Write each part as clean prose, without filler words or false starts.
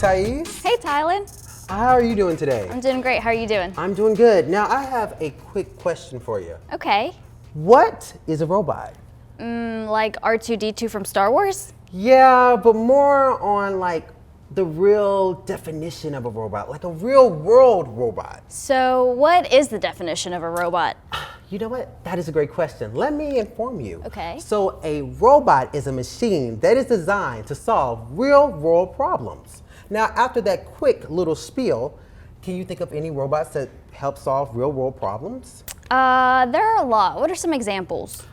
Thais. Hey, Tylen. How are you doing today? I'm doing great. How are you doing? I'm doing good. Now, I have a quick question for you. Okay. What is a robot? Like R2-D2 from Star Wars? Yeah, but more on like the real definition of a robot, like a real world robot. So, what is the definition of a robot? You know what? That is a great question. Let me inform you. Okay. So a robot is a machine that is designed to solve real world problems. Now, after that quick little spiel, can you think of any robots that help solve real world problems? There are a lot. What are some examples?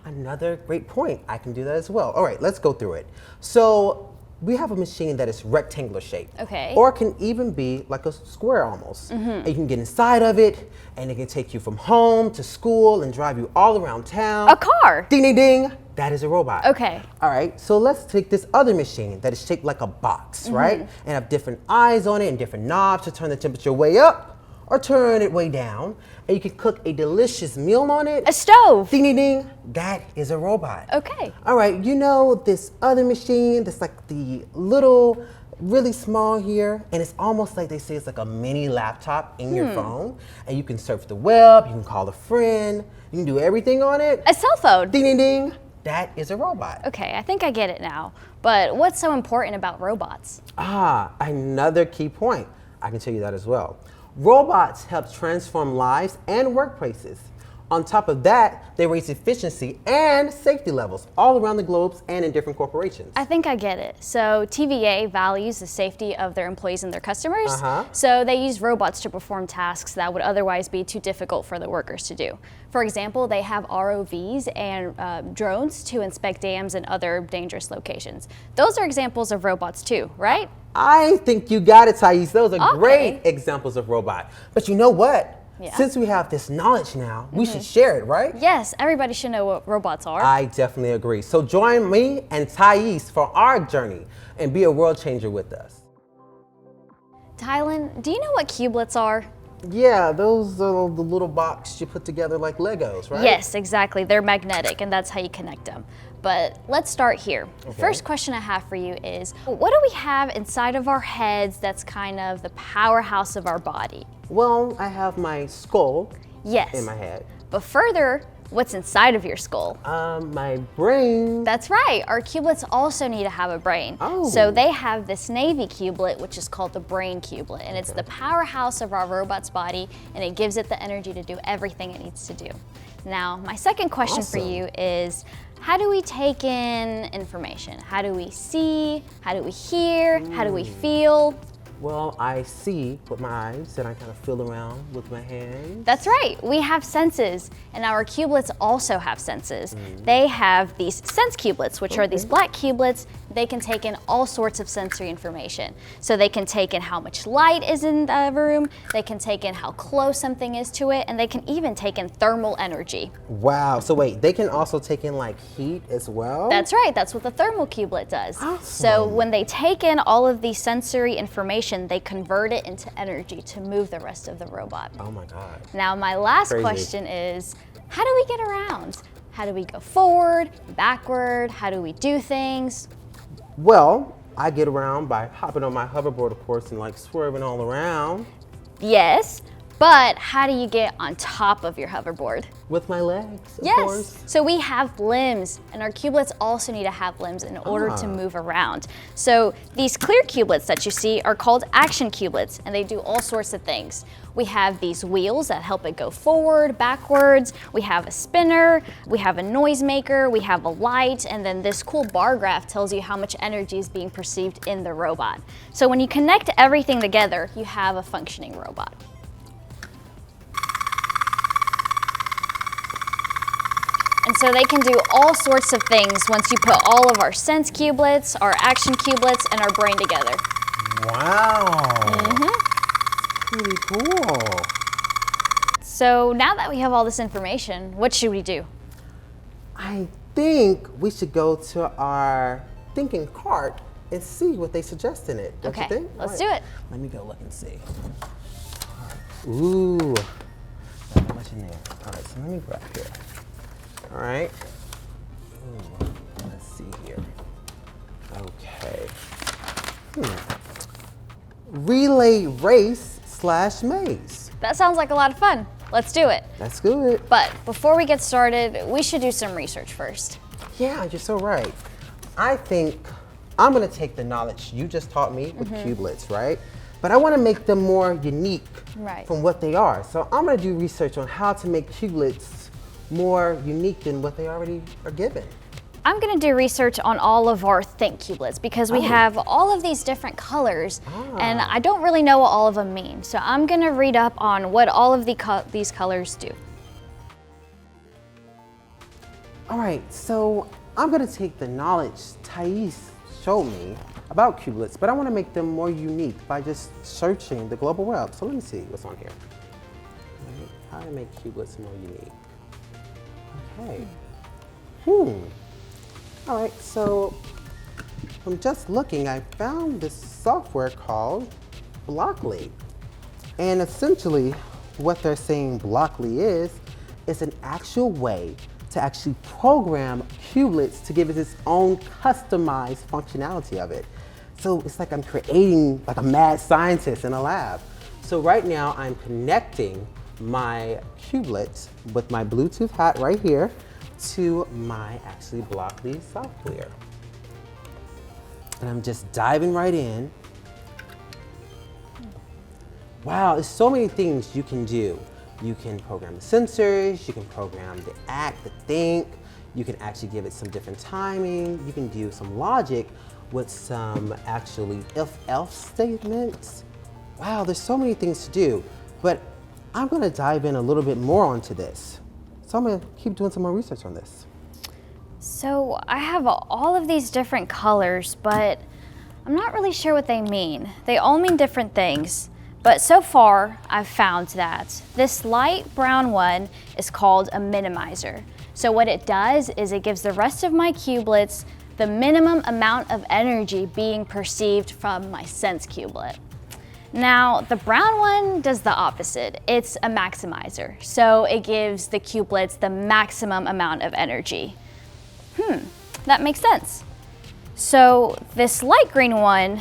Another great point. I can do that as well. All right, let's go through it. So we have a machine that is rectangular shaped. Okay. Or can even be like a square almost. And you can get inside of it, and it can take you from home to school and drive you all around town. A car. Ding, ding, ding. That is a robot. Okay. All right, so let's take this other machine that is shaped like a box, right? And have different eyes on it and different knobs to turn the temperature way up or turn it way down. And you can cook a delicious meal on it. A stove. Ding, ding, ding. That is a robot. Okay. All right, you know this other machine that's like the little, really small here, and it's almost like they say it's like a mini laptop in your phone, and you can surf the web, you can call a friend, you can do everything on it. A cell phone. Ding, ding, ding. That is a robot. Okay, I think I get it now. But what's so important about robots? Another key point. I can tell you that as well. Robots help transform lives and workplaces. On top of that, they raise efficiency and safety levels all around the globe and in different corporations. I think I get it. So TVA values the safety of their employees and their customers. So they use robots to perform tasks that would otherwise be too difficult for the workers to do. For example, they have ROVs and drones to inspect dams and other dangerous locations. Those are examples of robots too, right? I think you got it, Thais. Those are Okay. great examples of robot. But you know what? Yeah. Since we have this knowledge now, we should share it, right? Yes, everybody should know what robots are. I definitely agree. So join me and Thais for our journey and be a world changer with us. Tylen, do you know what cubelets are? Yeah, those are the little box you put together like Legos, right? Yes, exactly. They're magnetic, and that's how you connect them. But let's start here. First question I have for you is, what do we have inside of our heads that's kind of the powerhouse of our body? Well, I have my skull Yes. in my head. But further, what's inside of your skull? My brain. That's right. Our cubelets also need to have a brain. Oh. So they have this navy cublet, which is called the brain cublet, and it's the powerhouse of our robot's body, and it gives it the energy to do everything it needs to do. Now, my second question for Awesome. you is, how do we take in information? How do we see? How do we hear? How do we feel? Well, I see with my eyes and I kind of feel around with my hands. That's right, we have senses, and our cubelets also have senses. They have these sense cubelets, which are these black cubelets. They can take in all sorts of sensory information. So they can take in how much light is in the room, they can take in how close something is to it, and they can even take in thermal energy. Wow, so wait, they can also take in like heat as well? That's right, that's what the thermal cublet does. Awesome. So when they take in all of these sensory information, they convert it into energy to move the rest of the robot. Oh my God. Now, my last Crazy. question is, how do we get around? How do we go forward, backward? How do we do things? Well, I get around by hopping on my hoverboard, of course, and like swerving all around Yes, but how do you get on top of your hoverboard? with my legs, of Yes, course. so we have limbs, and our cubelets also need to have limbs in order to move around. So these clear cubelets that you see are called action cubelets, and they do all sorts of things. We have these wheels that help it go forward, backwards. We have a spinner, we have a noisemaker, we have a light, and then this cool bar graph tells you how much energy is being perceived in the robot. So when you connect everything together, you have a functioning robot. And so they can do all sorts of things once you put all of our sense cubelets, our action cubelets, and our brain together. Wow. Pretty cool. So now that we have all this information, what should we do? I think we should go to our thinking cart and see what they suggest in it. Don't you Okay, think? let's All do it. Let me go look and see. Ooh, not much in there. All right, so let me grab here. All right. Ooh, let's see here. Okay. relay race / maze. That sounds like a lot of fun. Let's do it. That's good. But before we get started, we should do some research first. Yeah, you're so right. I think I'm gonna take the knowledge you just taught me with cubelets, right? But I wanna make them more unique from what they are. So I'm gonna do research on how to make cubelets more unique than what they already are given. I'm gonna do research on all of our Think cubelets because we have all of these different colors and I don't really know what all of them mean. So I'm gonna read up on what all of these colors do. All right, so I'm gonna take the knowledge Thais showed me about cubelets, but I wanna make them more unique by just searching the global web. So let me see what's on here. Right, how to make cubelets more unique. Okay. All right, so from just looking, I found this software called Blockly. And essentially, what they're saying Blockly is an actual way to actually program cubelets to give it its own customized functionality of it. So it's like I'm creating like a mad scientist in a lab. So right now I'm connecting my cubelets with my Bluetooth hat right here to my actually Blockly software. And I'm just diving right in. Wow, there's so many things you can do. You can program the sensors, you can program the act, the think, you can actually give it some different timing, you can do some logic with some actually if-else statements. Wow, there's so many things to do, but I'm gonna dive in a little bit more onto this. So I'm gonna keep doing some more research on this. So I have all of these different colors, but I'm not really sure what they mean. They all mean different things. But so far, I've found that this light brown one is called a minimizer. So what it does is it gives the rest of my cubelets the minimum amount of energy being perceived from my sense cublet. Now, the brown one does the opposite. It's a maximizer. So it gives the cubelets the maximum amount of energy. That makes sense. So this light green one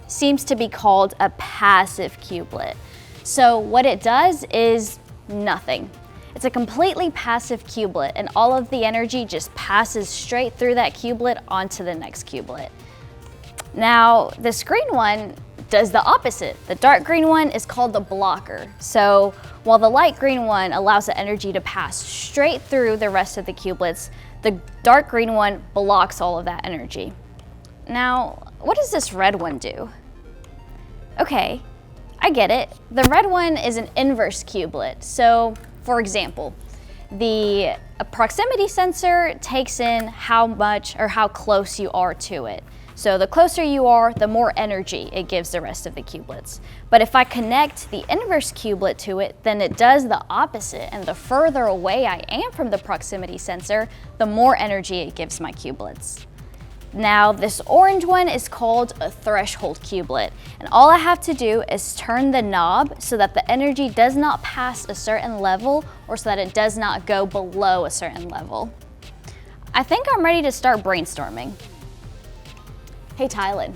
seems to be called a passive cublet. So what it does is nothing. It's a completely passive cublet and all of the energy just passes straight through that cublet onto the next cublet. Now, this green one does the opposite. The dark green one is called the blocker. So while the light green one allows the energy to pass straight through the rest of the cubelets, the dark green one blocks all of that energy. Now, what does this red one do? Okay, I get it. The red one is an inverse cublet. So, for example, the proximity sensor takes in how much or how close you are to it. So the closer you are, the more energy it gives the rest of the cubelets. But if I connect the inverse cublet to it, then it does the opposite. And the further away I am from the proximity sensor, the more energy it gives my cubelets. Now, this orange one is called a threshold cublet. And all I have to do is turn the knob so that the energy does not pass a certain level or so that it does not go below a certain level. I think I'm ready to start brainstorming. Hey, Tylen.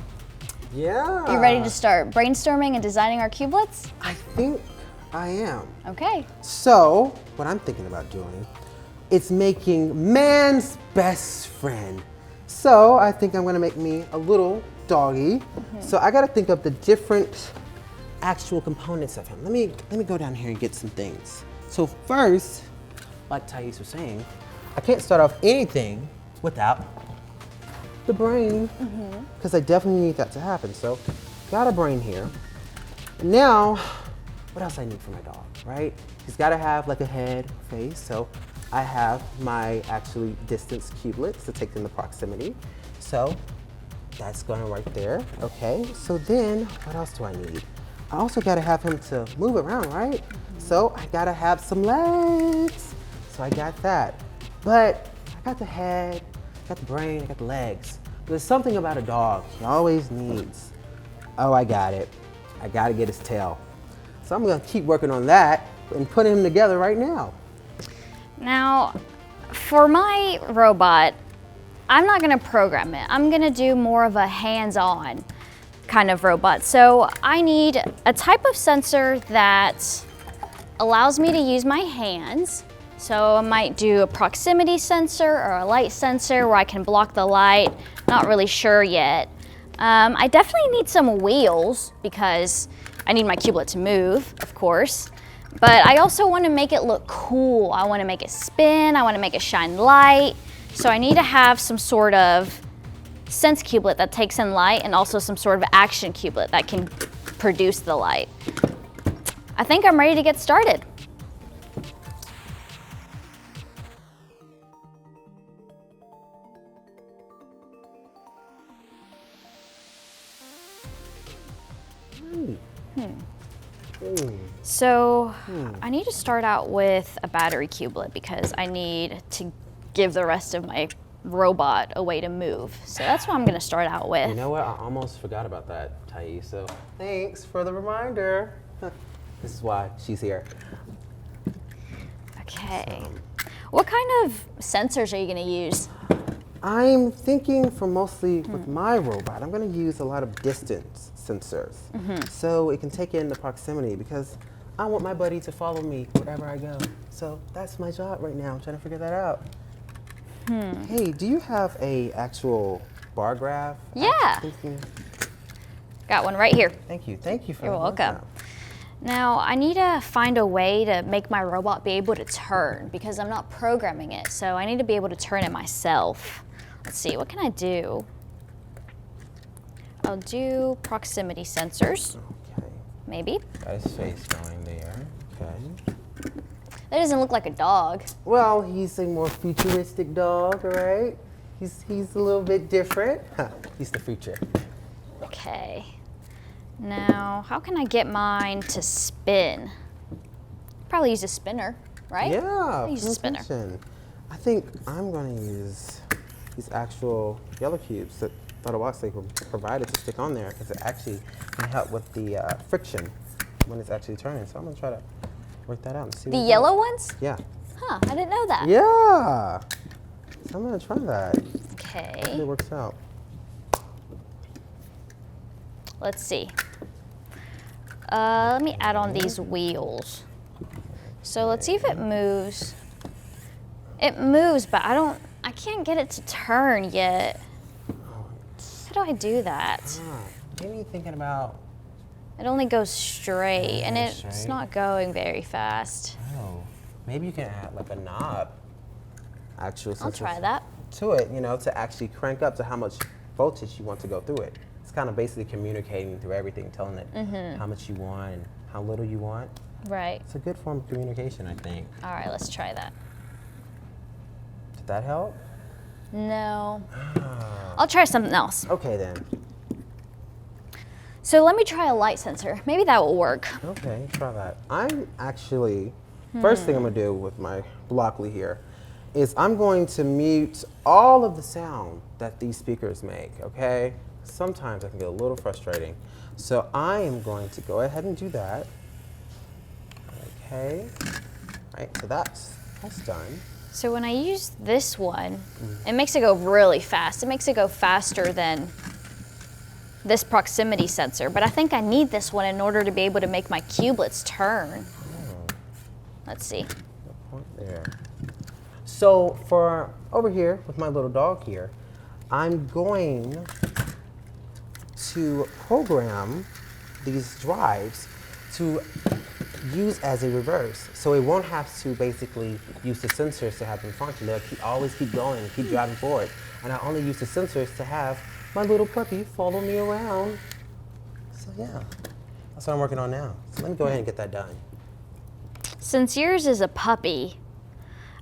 Yeah. You ready to start brainstorming and designing our cubelets? I think I am. Okay. So, what I'm thinking about doing is making man's best friend. So, I think I'm gonna make me a little doggy. So, I gotta think of the different actual components of him. Let me go down here and get some things. So first, like Thais was saying, I can't start off anything without the brain, because I definitely need that to happen. So, got a brain here. Now, what else I need for my dog, right? He's got to have like a head, face. So, I have my actually distance cubelets to take in the proximity. So, that's going right there. Okay. So then, what else do I need? I also got to have him to move around, right? So, I got to have some legs. So, I got that. But I got the head, I got the brain, I got the legs. There's something about a dog he always needs. Oh, I got it. I gotta get his tail. So I'm gonna keep working on that and putting him together right now. Now, for my robot, I'm not gonna program it. I'm gonna do more of a hands-on. kind of robot. So I need a type of sensor that allows me to use my hands. So I might do a proximity sensor or a light sensor where I can block the light. Not really sure yet. I definitely need some wheels because I need my cubelet to move, of course. But I also want to make it look cool. I want to make it spin. I want to make it shine light. So I need to have some sort of sense cubelet that takes in light and also some sort of action cubelet that can produce the light. I think I'm ready to get started. So I need to start out with a battery cubelet because I need to give the rest of my robot a way to move. So that's what I'm going to start out with. You know what? I almost forgot about that, Tai. So thanks for the reminder. This is why she's here. Okay. What kind of sensors are you going to use? I'm thinking for mostly with my robot, I'm going to use a lot of distance sensors. So it can take in the proximity because I want my buddy to follow me wherever I go. So that's my job right now. I'm trying to figure that out. Hey, do you have a actual bar graph? Yeah. Got one right here. Thank you. Thank you for You're that. welcome. Now, I need to find a way to make my robot be able to turn because I'm not programming it. So I need to be able to turn it myself. Let's see, what can I do? I'll do proximity sensors, Okay. maybe. Got his face going there. Okay. That doesn't look like a dog. Well, he's a more futuristic dog, right? He's a little bit different. He's the future. Okay. Now, how can I get mine to spin? Probably use a spinner, right? Yeah. I'll use a spinner. I think I'm going to use these actual yellow cubes that Robotics provided to stick on there because it actually can help with the friction when it's actually turning. So I'm going to try to work that out and see. The yellow ones? Yeah. Huh, I didn't know that. Yeah. So I'm going to try that. Okay. Hopefully it works out. Let's see. Let me add on these wheels. So let's see if it moves. It moves, but I can't get it to turn yet. How do I do that? Maybe thinking about. It only goes straight, and it's straight. not going very fast. Oh, maybe you can add like a knob. Actual I'll sensor try that. to it, to actually crank up to how much voltage you want to go through it. It's kind of basically communicating through everything, telling it how much you want and how little you want. Right. It's a good form of communication, I think. All right, let's try that. Did that help? No. I'll try something else. Okay then. So let me try a light sensor. Maybe that will work. Okay, try that. I'm actually, first thing I'm gonna do with my Blockly here is I'm going to mute all of the sound that these speakers make, okay? Sometimes it can get a little frustrating. So I am going to go ahead and do that. Okay, right, so that's done. So when I use this one, it makes it go really fast. It makes it go faster than this proximity sensor, but I think I need this one in order to be able to make my cubelets turn. Let's see. Good point there. So for over here with my little dog here, I'm going to program these drives to use as a reverse. So it won't have to basically use the sensors to have them function. They'll always keep going and keep driving forward. And I only use the sensors to have my little puppy follow me around. So yeah, that's what I'm working on now. So let me go ahead and get that done. Since yours is a puppy,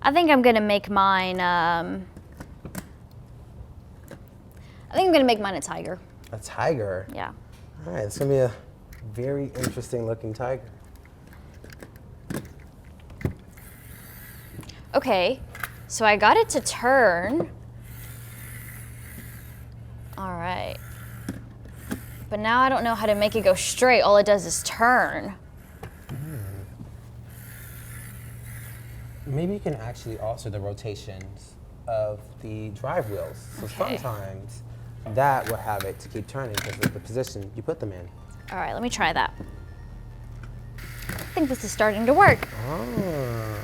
I think I'm gonna make mine, I think I'm gonna make mine a tiger. A tiger? Yeah. All right, it's gonna be a very interesting looking tiger. Okay, so I got it to turn. All right. But now I don't know how to make it go straight. All it does is turn. Maybe you can actually alter the rotations of the drive wheels. So Okay. sometimes that will have it to keep turning because of the position you put them in. All right, let me try that. I think this is starting to work. Ah.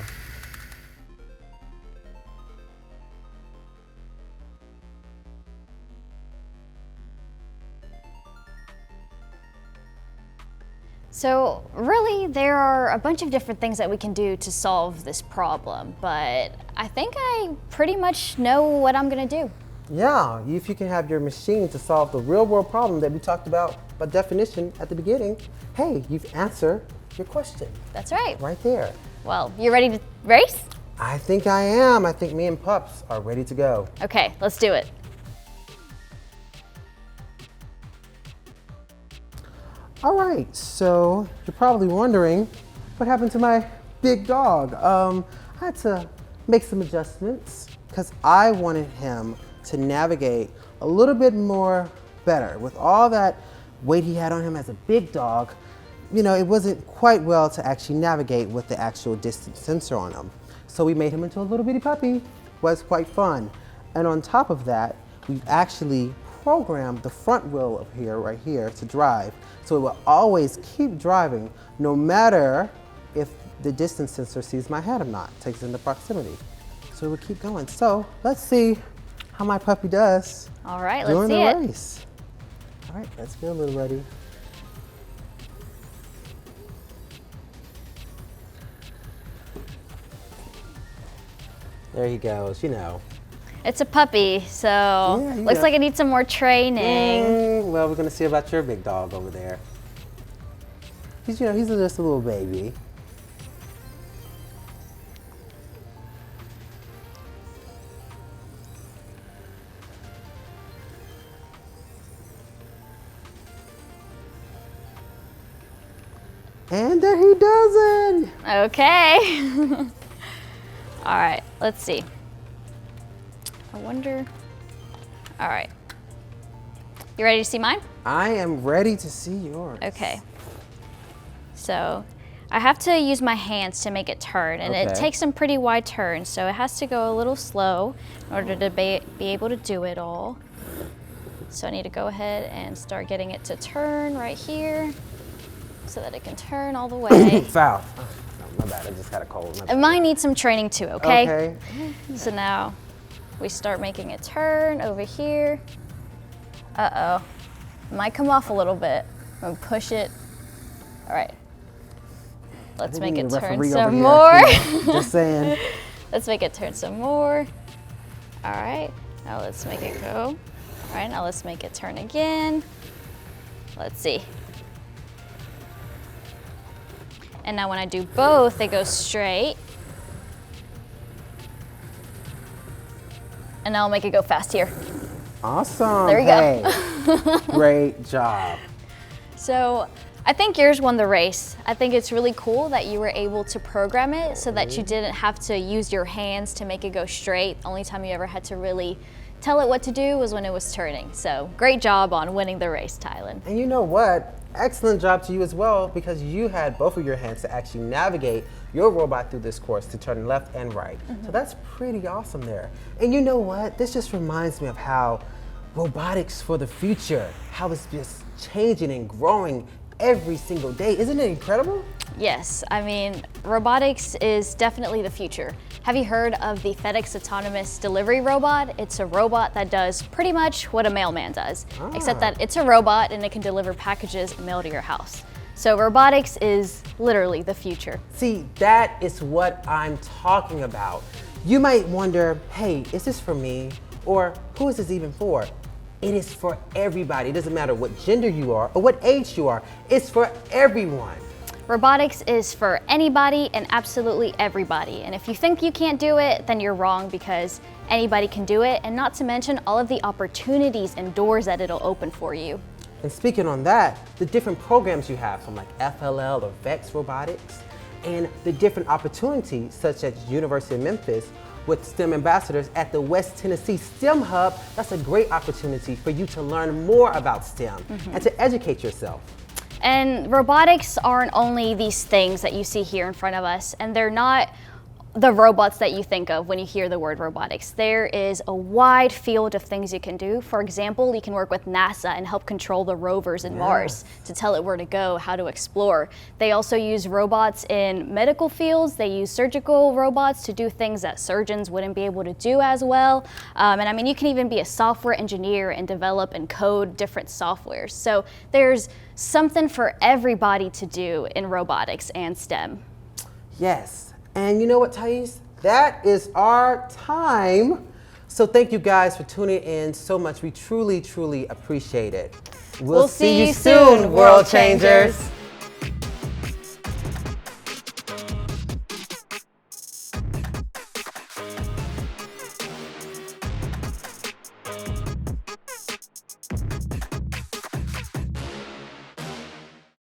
So really, there are a bunch of different things that we can do to solve this problem, but I think I pretty much know what I'm gonna do. Yeah, if you can have your machine to solve the real world problem that we talked about by definition at the beginning, hey, you've answered your question. That's right. Right there. Well, you ready to race? I think I am. I think me and Pups are ready to go. Okay, let's do it. All right, so you're probably wondering what happened to my big dog. I had to make some adjustments because I wanted him to navigate a little bit more better. With all that weight he had on him as a big dog, you know, it wasn't quite well to actually navigate with the actual distance sensor on him. So we made him into a little bitty puppy. Was quite fun. And on top of that, we've actually programmed the front wheel of here, right here, to drive. So it will always keep driving no matter if the distance sensor sees my head or not, takes into proximity. So it will keep going. So let's see how my puppy does. All right, during let's see the it. race. All right, let's get a little ready. There he goes, you know. It's a puppy, so Yeah, looks like it needs some more training. Well, we're gonna see about your big dog over there. He's, you know, he's just a little baby. And there he does it. Okay. All right, let's see. I wonder. All right. You ready to see mine? I am ready to see yours. Okay. So I have to use my hands to make it turn, and it Okay. takes some pretty wide turns, so it has to go a little slow in order to be able to do it all. So I need to go ahead and start getting it to turn right here so that it can turn all the way. Foul. Oh, my bad, I just had a cold. My bad. And mine needs some training too, okay? Okay. So now we start making it turn over here. Uh-oh. Might come off a little bit. I'm gonna push it. All right. Let's make it turn some more. Just saying. Let's make it turn some more. All right. Now let's make it go. All right, now let's make it turn again. Let's see. And now when I do both, they go straight. And now I'll make it go fast here. Awesome. There we go. Great job. So I think yours won the race. I think it's really cool that you were able to program it so that you didn't have to use your hands to make it go straight. The only time you ever had to really tell it what to do was when it was turning. So great job on winning the race, Tylen. And you know what? Excellent job to you as well, because you had both of your hands to actually navigate your robot through this course to turn left and right. So that's pretty awesome there. And you know what? This just reminds me of how robotics for the future, how it's just changing and growing every single day. Isn't it incredible? Yes, I mean, robotics is definitely the future. Have you heard of the FedEx autonomous delivery robot? It's a robot that does pretty much what a mailman does, except that it's a robot and it can deliver packages and mail to your house. So robotics is literally the future. See, that is what I'm talking about. You might wonder, hey, is this for me? Or who is this even for? It is for everybody. It doesn't matter what gender you are or what age you are. It's for everyone. Robotics is for anybody and absolutely everybody. And if you think you can't do it, then you're wrong, because anybody can do it, and not to mention all of the opportunities and doors that it'll open for you. And speaking on that, the different programs you have from like FLL or VEX Robotics, and the different opportunities such as University of Memphis with STEM ambassadors at the West Tennessee STEM Hub, that's a great opportunity for you to learn more about STEM and to educate yourself. And robotics aren't only these things that you see here in front of us, and they're not the robots that you think of when you hear the word robotics. There is a wide field of things you can do. For example, you can work with NASA and help control the rovers in Mars to tell it where to go, how to explore. They also use robots in medical fields. They use surgical robots to do things that surgeons wouldn't be able to do as well. And I mean, you can even be a software engineer and develop and code different softwares. So there's something for everybody to do in robotics and STEM. Yes. And you know what, Thais? That is our time. So thank you guys for tuning in so much. We truly, truly appreciate it. We'll see you soon, world changers.